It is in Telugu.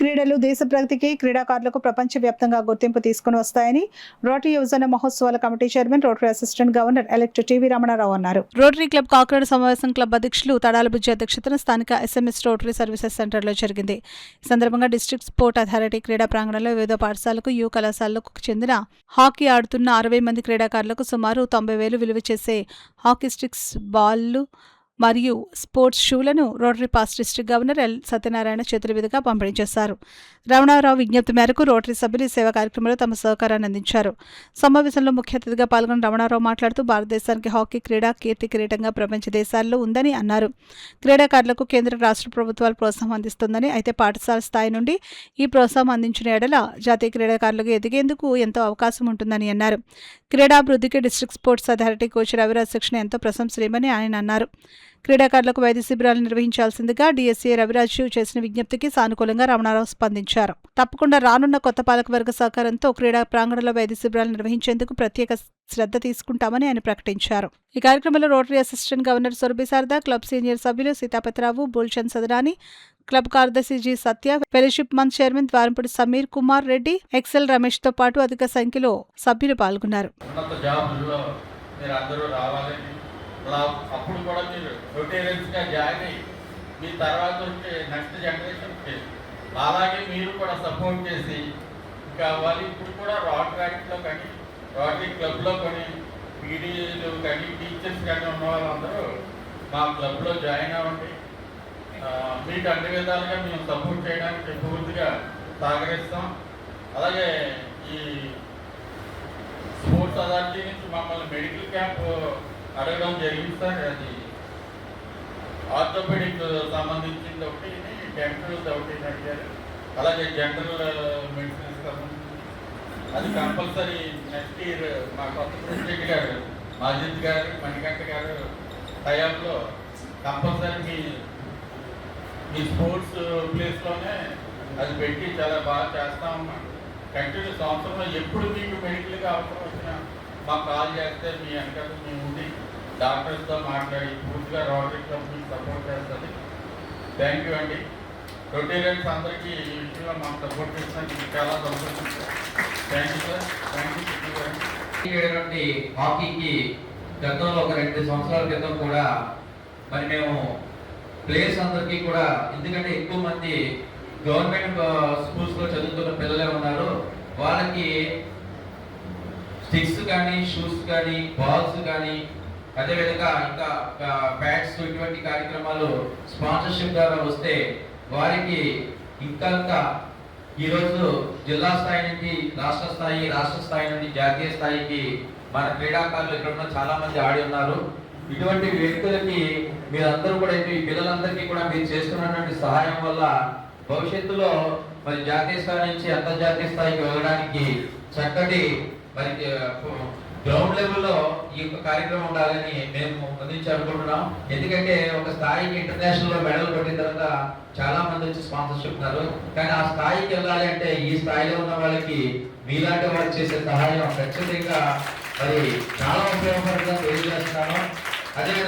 క్రీడలు దేశ ప్రగతికి, క్రీడాకారులకు ప్రపంచవ్యాప్తంగా గుర్తింపు తీసుకుని వస్తాయని రోటరీ యువజన మహోత్సవాల committee chairman, Rotary assistant governor elect TV Ramanarao అన్నారు. రోటరీ క్లబ్ కాకినాడ సమావేశం క్లబ్ అధ్యక్షులు తడాల బుజ్జి అధ్యక్షతన స్థానిక ఎస్ఎంఎస్ రోటరీ సర్వీసెస్ సెంటర్లో జరిగింది. ఈ సందర్భంగా డిస్ట్రిక్ట్ స్పోర్ట్ అథారిటీ క్రీడా ప్రాంగణంలో వివిధ పాఠశాలకు, యు కళాశాలకు చెందిన హాకీ ఆడుతున్న 60 మంది క్రీడాకారులకు సుమారు 90,000 విలువ చేసే హాకీ స్టిక్స్, బాల్లు మరియు స్పోర్ట్స్ షూలను Rotary past district governor L Satyanarayana చేతుల మీదుగా పంపిణీ చేశారు. రమణారావు విజ్ఞప్తి మేరకు రోటరీ సభ్యులు ఈ సేవా కార్యక్రమంలో తమ సహకారాన్ని అందించారు. సమావేశంలో ముఖ్య అతిథిగా పాల్గొన్న రమణారావు మాట్లాడుతూ భారతదేశానికి హాకీ క్రీడ కీర్తి కిరీటంగా ప్రపంచ దేశాల్లో ఉందని అన్నారు. క్రీడాకారులకు కేంద్ర, రాష్ట్ర ప్రభుత్వాలు ప్రోత్సాహం అందిస్తుందని, అయితే పాఠశాల స్థాయి నుండి ఈ ప్రోత్సాహం అందించిన ఎడల జాతీయ క్రీడాకారులకు ఎదిగేందుకు ఎంతో అవకాశం ఉంటుందని అన్నారు. క్రీడాభివృద్ధికి district sports authority coach Raviraj శిక్షణ ఎంతో ప్రశంసనీయమని ఆయన అన్నారు. క్రీడాకారులకు వైద్య శిబిరాలు నిర్వహించాల్సిందిగా డిఎస్సీ రవిరాజు చేసిన విజ్ఞప్తికి సానుకూలంగా రమణారావు స్పందించారు. తప్పకుండా రానున్న కొత్త పాలకవర్గ సహకారంతో క్రీడా ప్రాంగణంలో వైద్య శిబిరాలు నిర్వహించేందుకు ప్రత్యేక శ్రద్ధ తీసుకుంటామని ఆయన ప్రకటించారు. ఈ కార్యక్రమంలో Rotary assistant governor Surabhi Sharada, club senior సభ్యులు సీతాపతిరావు, బుల్చంద్ సదరాని, క్లబ్ కార్యదర్శి G Satya, fellowship month chairman Dwarampudi Sameer Kumar Reddy, Excel Ramesh తో పాటు అధిక సంఖ్యలో సభ్యులు పాల్గొన్నారు. అప్పుడు కూడా మీరు రొటేరియన్స్గా జాయిన్ అయ్యి మీ తర్వాత వచ్చే నెక్స్ట్ జనరేషన్కి అలాగే మీరు కూడా సపోర్ట్ చేసి ఇంకా వాళ్ళు ఇప్పుడు కూడా రోటరీ యాక్ట్లో కానీ, రోటరీ క్లబ్లో కానీ, పీడీలు కానీ, టీచర్స్ కానీ ఉన్న వాళ్ళందరూ మా క్లబ్లో జాయిన్ అవ్వండి. మీకు అన్ని విధాలుగా మేము సపోర్ట్ చేయడానికి పూర్తిగా సహకరిస్తాం. అలాగే ఈ స్పోర్ట్స్ అథారిటీ నుంచి మమ్మల్ని మెడికల్ క్యాంప్ అడగడం జరిగింది సార్. అది ఆర్థోపెడిక్ సంబంధించింది ఒకటి, డెంటల్ ఒకటి అడిగారు. అలాగే జనరల్ మెడిసిన్స్ సంబంధించి అది కంపల్సరీ నెక్స్ట్ ఇయర్ మా కొత్త ప్రెసిడెంట్ గారు మాజిద్ గారు, మణికంఠ గారు టైంలో కంపల్సరీ మీ స్పోర్ట్స్ ప్లేస్లోనే అది పెట్టి చాలా బాగా చేస్తామమ్మా. కంటిన్యూ సంవత్సరంలో ఎప్పుడు మీకు మెడికల్గా అవసరం వచ్చినా మాకు కాల్ చేస్తే మీ వెనకాల మేము ఉండి డాక్టర్స్తో మాట్లాడి పూర్తిగా రోటరీ క్లబ్ మీకు సపోర్ట్ చేస్తుంది. థ్యాంక్ యూ అండి. రొటేరియన్స్ అందరికీ ఈ విషయంలో మాకు సపోర్ట్ చేసినందుకు చాలా సంతోషం. Thank you sir. Thank you. హాకీకి గతంలో ఒక 2 సంవత్సరాల క్రితం కూడా మరి మేము ప్లేయర్స్ అందరికీ కూడా, ఎందుకంటే ఎక్కువ మంది గవర్నమెంట్ స్కూల్స్లో చదువుతున్న పిల్లలే ఉన్నారు, వాళ్ళకి స్టిక్స్ కానీ, షూస్ కానీ, బాల్స్ కానీ, అదేవిధంగా ఇంకా బ్యాట్స్, ఇటువంటి కార్యక్రమాలు స్పాన్సర్షిప్ ద్వారా వస్తే వారికి ఇంకా ఈరోజు జిల్లా స్థాయి నుంచి రాష్ట్ర స్థాయి, రాష్ట్ర స్థాయి నుండి జాతీయ స్థాయికి మన క్రీడాకారులు ఇక్కడ ఉన్న చాలా మంది ఆడి ఉన్నారు. ఇటువంటి వ్యక్తులకి మీరందరూ కూడా, ఈ పిల్లలందరికీ కూడా మీరు చేస్తున్నటువంటి సహాయం వల్ల భవిష్యత్తులో మరి జాతీయ స్థాయి నుంచి అంతర్జాతీయ స్థాయికి వెళ్ళడానికి చక్కటి మరి గ్రౌండ్ లెవెల్లో ఈ యొక్క కార్యక్రమం ఉండాలని మేము అందించి అనుకుంటున్నాం. ఎందుకంటే ఒక స్థాయికి ఇంటర్నేషనల్ లో మెడల్ కొట్టిన తర్వాత చాలా మంది వచ్చి స్పాన్సర్షిప్ ఉన్నారు, కానీ ఆ స్థాయికి వెళ్ళాలి అంటే ఈ స్థాయిలో ఉన్న వాళ్ళకి మీలాంటి వాళ్ళు చేసే సహాయం ఖచ్చితంగా మరి చాలా ఉపయోగపడుతుందని తెలియజేస్తున్నాను. అదే